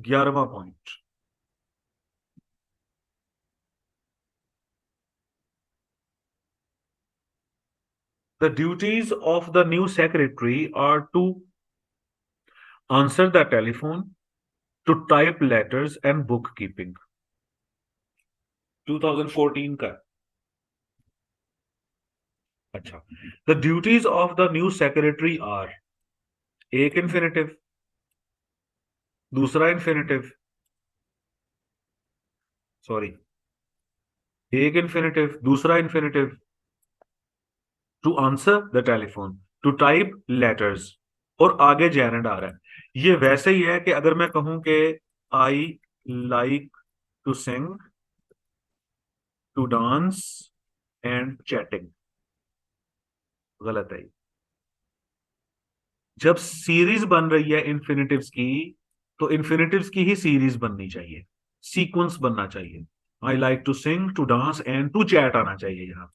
11वां point. The duties of the new secretary are to answer the telephone, to type letters and bookkeeping। 2014 का। अच्छा। The duties of the new secretary are, एक infinitive, दूसरा infinitive, sorry, एक infinitive दूसरा infinitive, to answer the telephone, to type letters, और आगे gerund आ रहा है। ये वैसे ही है कि अगर मैं कहूं कि I like to sing, to dance and chatting, गलत है। जब सीरीज बन रही है इन्फिनेटिव्स की, तो इन्फिनेटिव्स की ही सीरीज बननी चाहिए, सीक्वेंस बनना चाहिए। I like to sing, to dance and to chat आना चाहिए यहां।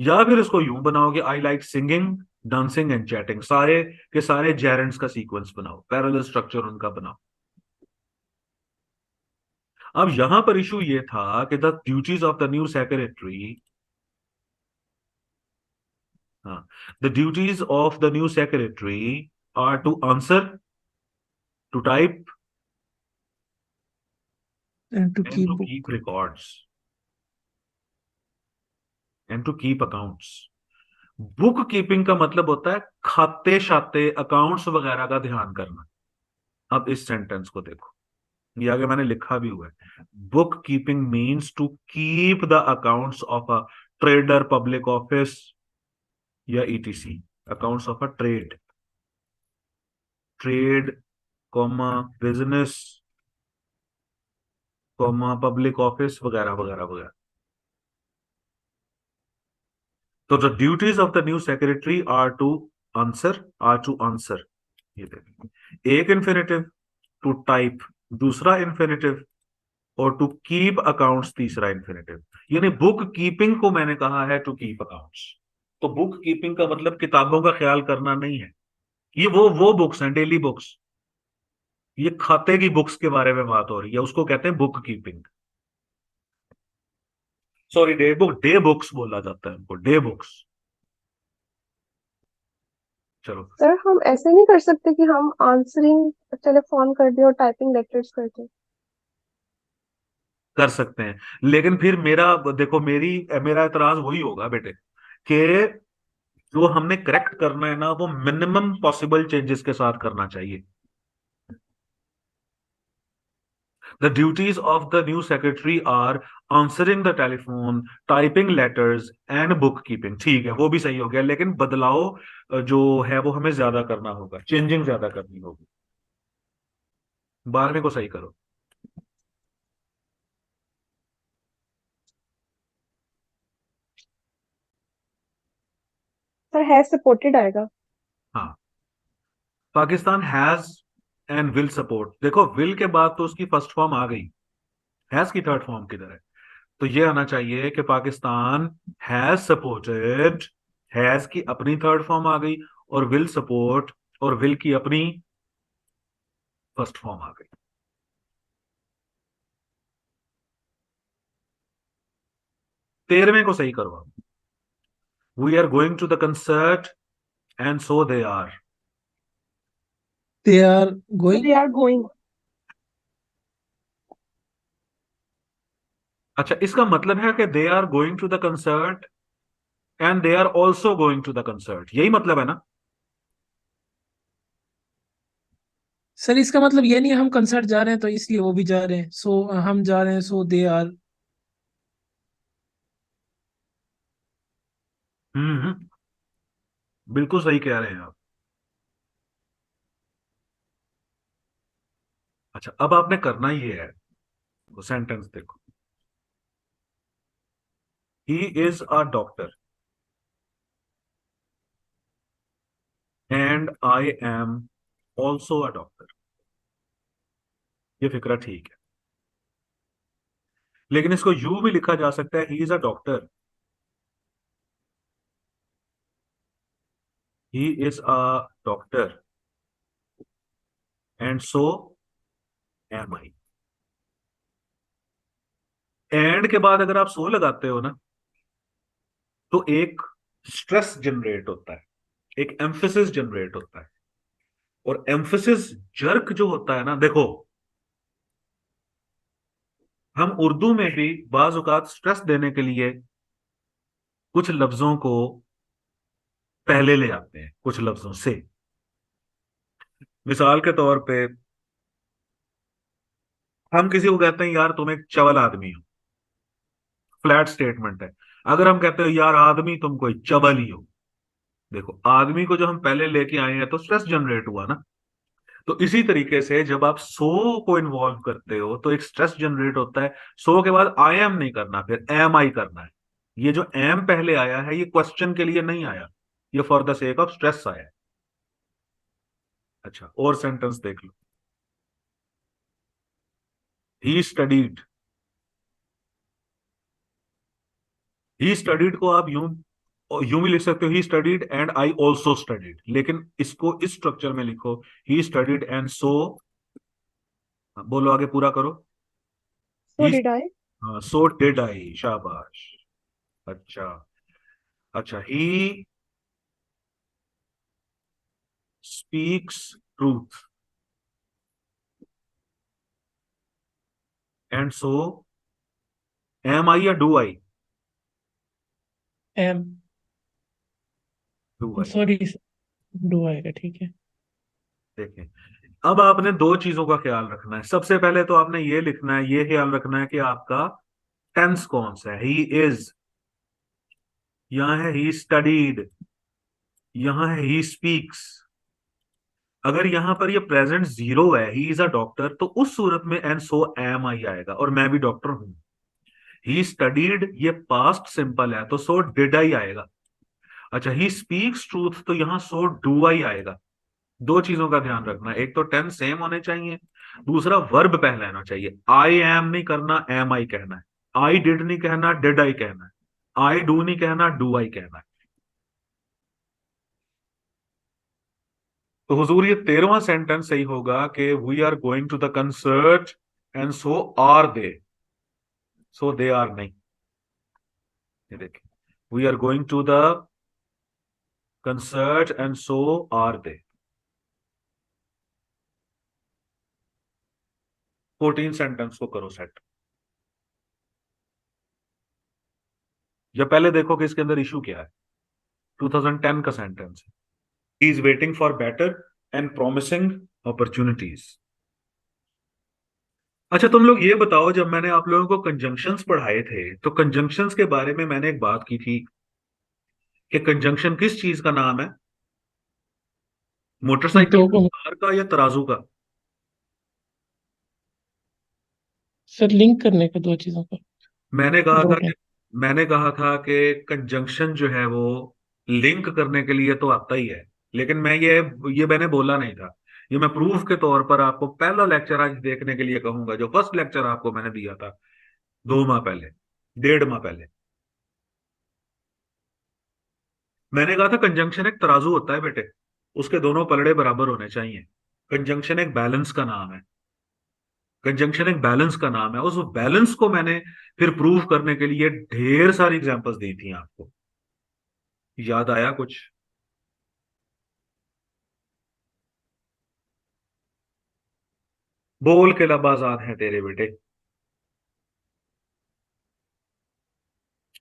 या फिर इसको यूं बनाओगे, I like singing, dancing and chatting, सारे के सारे जेरेंट्स का सीक्वेंस बनाओ, पैरेलल स्ट्रक्चर उनका बनाओ। अब यहां पर इशू ये था कि the duties of the new secretary, हाँ, the duties of the new secretary are to answer, to type and to and keep to book. Keep records and to keep accounts. Book keeping का मतलब होता है खाते शाते, accounts वगैरह का ध्यान करना। अब इस सेंटेंस को देखो, ये आगे मैंने लिखा भी हुआ है। Book keeping means to keep the accounts of a trader, public office या etc. Accounts of a trade, trade comma business comma public office वगैरह वगैरह वगैरह। तो the duties of the new secretary are to answer, are to answer, ये देखो, एक infinitive, to type दूसरा infinitive, और टू कीप अकाउंट्स तीसरा इन्फिनेटिव। यानी बुक कीपिंग को मैंने कहा है टू कीप अकाउंट्स। तो बुक कीपिंग का मतलब किताबों का ख्याल करना नहीं है। ये वो बुक्स हैं, डेली बुक्स। ये खाते की बुक्स के बारे में बात हो रही है, उसको कहते हैं book keeping. Sorry, day book, day books बोला जाता है उनको, डे बुक्स। चलो, सर हम ऐसे नहीं कर सकते कि हम आंसरिंग टेलीफोन कर दे और टाइपिंग लेटर्स कर दे? कर सकते हैं, लेकिन फिर मेरा देखो, मेरा एतराज वही होगा बेटे, कि जो हमने करेक्ट करना है ना, वो मिनिमम पॉसिबल चेंजेस के साथ करना चाहिए। The duties of the new secretary are answering the telephone, typing letters and bookkeeping। ठीक है, वो भी सही हो गया, लेकिन बदलाव जो है वो हमें ज्यादा करना होगा, चेंजिंग ज्यादा करनी होगी। 12वें को सही करो। सर है सपोर्टेड आएगा। हाँ, Pakistan has and will support. देखो, विल के बाद तो उसकी फर्स्ट फॉर्म आ गई, हैज की थर्ड फॉर्म किधर है? तो ये आना चाहिए कि पाकिस्तान हैज सपोर्टेड, हैज की अपनी थर्ड फॉर्म आ गई, और विल सपोर्ट, और विल की अपनी फर्स्ट फॉर्म आ गई। 13वें को सही करो। We are going to the concert and so they are. They are sir going. They are going. अच्छा, इसका मतलब है कि they are going to the concert and they are also going to the concert, यही मतलब है ना? Sir इसका मतलब ये नहीं है हम कंसर्ट जा रहे हैं तो इसलिए वो भी जा रहे हैं, सो हम जा रहे हैं सो दे आर। हम्म, बिल्कुल सही कह रहे हैं आप। अच्छा, अब आपने करना ये है, वो सेंटेंस देखो, ही is a doctor and I am also a doctor. ये फिक्रा ठीक है, लेकिन इसको यू भी लिखा जा सकता है, he is a doctor, he is a doctor and so am I. And के बाद अगर आप सो लगाते हो ना, तो एक स्ट्रेस जनरेट होता है, एक एम्फेसिस जनरेट होता है। और एम्फेसिस जर्क जो होता है ना, देखो हम उर्दू में भी बाज औकात स्ट्रेस देने के लिए कुछ लफ्जों को पहले ले आते हैं, कुछ लफ्जों से। मिसाल के तौर पे हम किसी को कहते हैं यार तुम एक चवल आदमी हो, फ्लैट स्टेटमेंट है। अगर हम कहते हो यार आदमी तुम कोई चबल ही हो, देखो आदमी को जो हम पहले लेके आए हैं तो स्ट्रेस जनरेट हुआ ना। तो इसी तरीके से जब आप सो को इन्वॉल्व करते हो तो एक स्ट्रेस जनरेट होता है। सो के बाद आई एम नहीं करना, फिर एम आई करना है। ये जो एम पहले आया है ये क्वेश्चन के लिए नहीं आया, ये for the sake of stress आया है। अच्छा, और सेंटेंस देख लो। ही स्टडीड, ही स्टडीड को आप यूं भी लिख सकते हो, he studied and I also studied, लेकिन इसको इस स्ट्रक्चर में लिखो, ही स्टडीड एंड सो। बोलो आगे पूरा करो। So he, did I. So did I, शाबाश। अच्छा, अच्छा, he speaks truth and so am I या do I? Am, do I. Sorry, do आएगा, ठीक है। देखें, अब आपने दो चीजों का ख्याल रखना है। सबसे पहले तो आपने ये लिखना है, ये ख्याल रखना है कि आपका टेंस कौन सा है। ही इज, यहां है ही स्टडीड, यहां है ही स्पीक्स। अगर यहां पर ये प्रेजेंट जीरो है, ही इज अ डॉक्टर, तो उस सूरत में एंड सो एम आई आएगा, और मैं भी डॉक्टर हूं। ही स्टडीड ये पास्ट सिंपल है तो सो डिड आई आएगा। अच्छा, ही स्पीक्स ट्रूथ तो यहां सो डू आई आएगा। दो चीजों का ध्यान रखना, एक तो टेंस सेम होने चाहिए, दूसरा वर्ब पहले आना चाहिए। आई एम नहीं करना, एम आई कहना है। आई डिड नहीं कहना, डिड आई कहना है। आई डू नहीं कहना, डू आई कहना है। तो हुजूर ये 13वां सेंटेंस सही होगा कि we are going to the concert and so are they. So they are नहीं, ये देखिए, we are going to the concert and so are they. 14 sentence को करो सेट। या पहले देखो कि इसके अंदर इशू क्या है। 2010 का सेंटेंस है। He is waiting for better and promising opportunities. अच्छा, तुम लोग ये बताओ, जब मैंने आप लोगों को कंजंक्शंस पढ़ाए थे तो कंजंक्शंस के बारे में मैंने एक बात की थी कि कंजंक्शन किस चीज का नाम है? मोटरसाइकिल दो का, को कार का, या तराजू का? सर लिंक करने का, दो चीजों का। मैंने कहा था कि दो मैंने कहा था कि कंजंक्शन जो है वो लिंक करने के लिए तो आता ही है, लेकिन मैं ये मैंने बोला नहीं था। ये मैं प्रूफ के तौर पर आपको पहला लेक्चर आज देखने के लिए कहूंगा, जो फर्स्ट लेक्चर आपको मैंने दिया था 2 माह पहले, 1.5 माह पहले। मैंने कहा था कंजंक्शन एक तराजू होता है बेटे, उसके दोनों पलड़े बराबर होने चाहिए। कंजंक्शन एक बैलेंस का नाम है। कंजंक्शन एक बैलेंस का नाम है। उस बैलेंस को मैंने फिर प्रूव करने के लिए ढेर सारी एग्जांपल्स दी थी आपको। याद आया कुछ? बोल के लब आजाद है तेरे बेटे।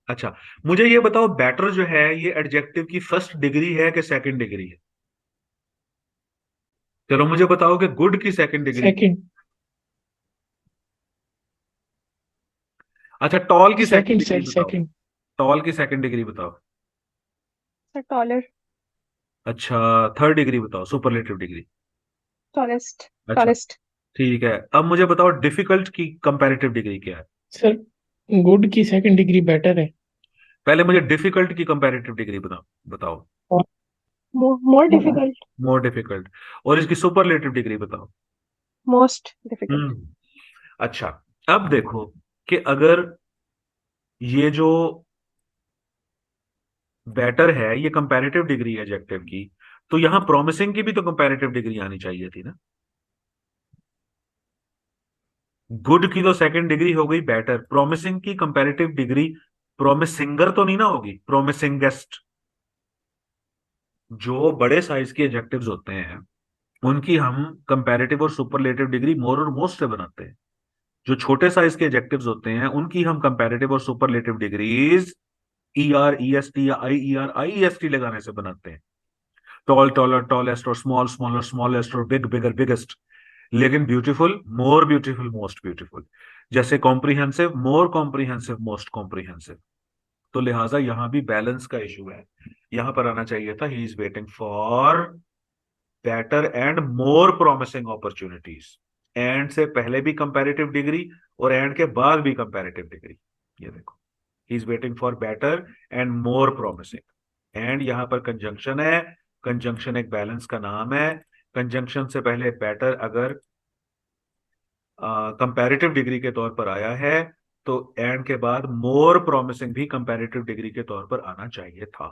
अच्छा, मुझे ये बताओ, बेटर जो है ये एडजेक्टिव की फर्स्ट डिग्री है कि सेकंड डिग्री है? चलो मुझे बताओ कि गुड की सेकंड डिग्री क्या? सेकंड, अच्छा, टॉल की सेकंड सेकंड डिग्री सर, बताओ। सेकंड। टॉल की सेकंड डिग्री बताओ। Sir, taller, अच्छा, थर्ड डिग्री बताओ, सुपरलेटिव डिग्री। tallest, अच्छा, tallest. ठीक है। अब मुझे बताओ डिफिकल्ट की कंपैरेटिव डिग्री क्या है? सर गुड की सेकंड डिग्री बेटर है। पहले मुझे डिफिकल्ट की कंपैरेटिव डिग्री बताओ, बताओ। और More difficult, मोर डिफिकल्ट। और इसकी सुपरलेटिव डिग्री बताओ। most difficult. अच्छा, अब देखो कि अगर ये जो बेटर है ये कंपैरेटिव डिग्री है एडजेक्टिव की, तो यहां प्रॉमिसिंग की भी तो कंपैरेटिव डिग्री आनी चाहिए थी ना। गुड की तो सेकंड डिग्री हो गई बेटर, प्रोमिसिंग की कंपैरेटिव डिग्री प्रोमिसिंगर तो नहीं ना होगी, प्रोमिसिंगेस्ट। जो बड़े साइज के एडजेक्टिव्स होते हैं उनकी हम कंपैरेटिव और सुपरलेटिव डिग्री मोर और मोस्ट से बनाते हैं। जो छोटे साइज के एडजेक्टिव्स होते हैं उनकी हम कंपैरेटिव और सुपरलेटिव डिग्रीज ER EST या IER IEST लगाने से बनाते हैं। टॉल टॉलर टॉलेस्ट, और स्मॉल स्मॉलर स्मॉलेस्ट, और बिग बिगर बिगेस्ट। लेकिन beautiful more beautiful most beautiful. जैसे comprehensive more comprehensive most comprehensive. तो लिहाजा यहां भी बैलेंस का इशू है। यहां पर आना चाहिए था he is waiting for better and more promising opportunities. And से पहले भी कंपैरेटिव डिग्री और एंड के बाद भी कंपैरेटिव डिग्री। ये देखो, he is waiting for better and more promising. And यहां पर कंजंक्शन है, कंजंक्शन एक बैलेंस का नाम है। कंजंक्शन से पहले बेटर अगर कंपैरेटिव डिग्री के तौर पर आया है तो एंड के बाद मोर प्रॉमिसिंग भी कंपैरेटिव डिग्री के तौर पर आना चाहिए था।